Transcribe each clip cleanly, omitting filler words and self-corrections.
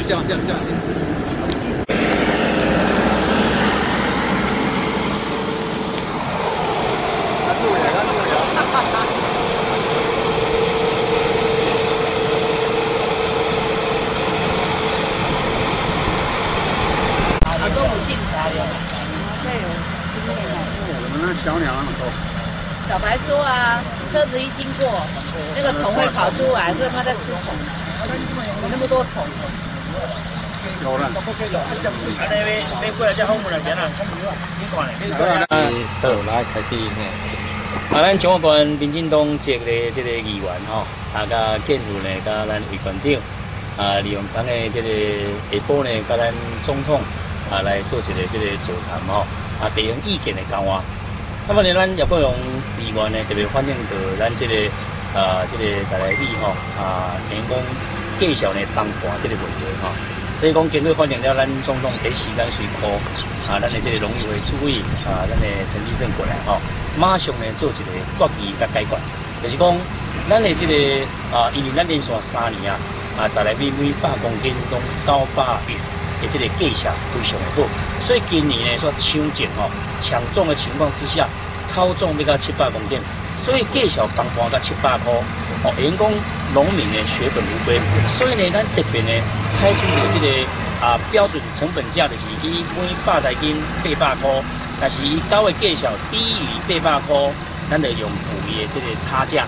下。小鸟那么多，小白说啊，车子一经过，那个虫会跑出来，所以它在吃虫。有那么多虫。有了。你过来这后门那边啊，你看嘞。好，来开始咱中华县民进党籍的这个议员吼，甲建府呢，甲咱卫员长利用咱的这个下晡呢，甲咱总统来做一个这个座谈吼，地方意见的交换。那么呢，咱叶国荣议员呢特别反映到咱这个这个在来里吼员工继续呢放盘这个问题吼，所以讲经过反映了咱总统第一时间随科咱的这个农委会主委咱的陈吉仲过来吼，马上呢做一个决议甲解决，就是讲咱的这个因为咱连续3年在来每100公斤拢900元。的这个绩效非常的好，所以今年呢，说抢种抢种的情况之下，超重要到700公斤，所以绩效放盘到700块，员工农民呢血本无归，所以呢，咱特别呢采取了这个标准成本价，就是以每100台斤800块，但是伊交的绩效低于800块，咱就用补的这个差价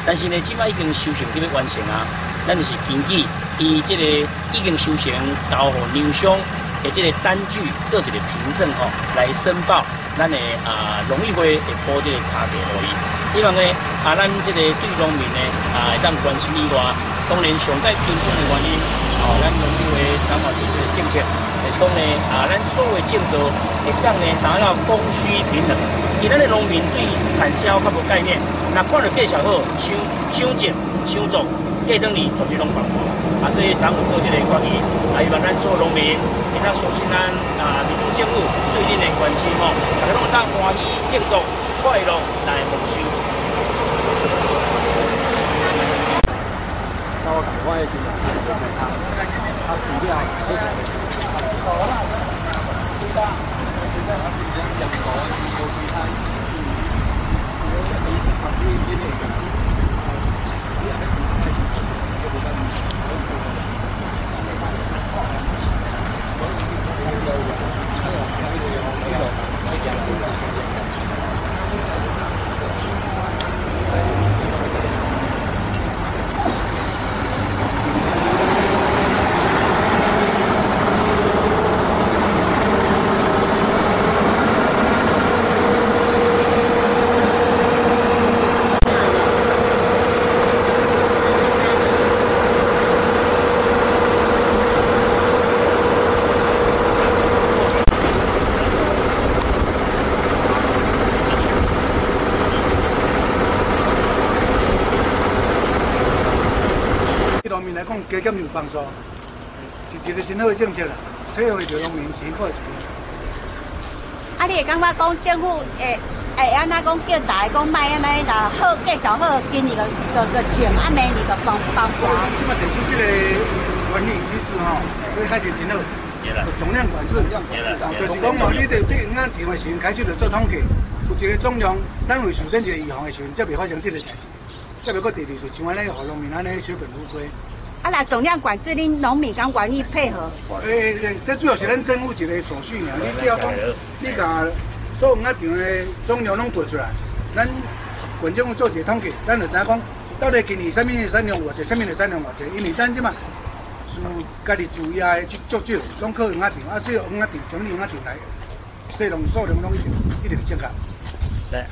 但是呢，即摆已经修成这个完成咱就是根据伊这个已经修成交予厂商的这个单据做一个凭证来申报咱的农委会会补这个差价予伊。希望呢咱这个对农民呢会当关心以外，当然上界根本的原因咱农委会参考这个政策，就是讲呢咱所有的政策会当呢达到供需平衡。伊咱的农民对产销较无概念，那看到绩效好，抢种抢种。价等于绝对拢放盘所以咱有做这个决议希望咱所有农民会当相信咱民主政府对恁的关心大家拢会当欢喜庆祝快乐来丰收。我也觉得，它主料农民来讲，加减有帮助，是一个真好的政策啦，配合着农民辛苦一你会感觉讲政府会安怎讲叫大家讲卖安尼啦，好绩效好，今年个种，明年个放盘。即摆提出这个管理机制这开始真好，总量管制，就是讲你得对咱种的时阵开始就做统计，有一个总量，咱会首先一个预防的时阵，才袂发生这个代志。再袂搁第二次像安尼，互农民安尼血本无归。那总量管制，恁农民敢愿意配合？这主要是咱政府一个手续尔。你只要讲，你甲所有场的总量拢背出来，咱县政府做一个统计，咱就知影讲，到底今年什么的产量偌济，什么的产量偌济。因为咱即马是家己就业的足少，拢靠养仔场，只有养仔场、整理养仔场来，细农数量拢一定正确。来，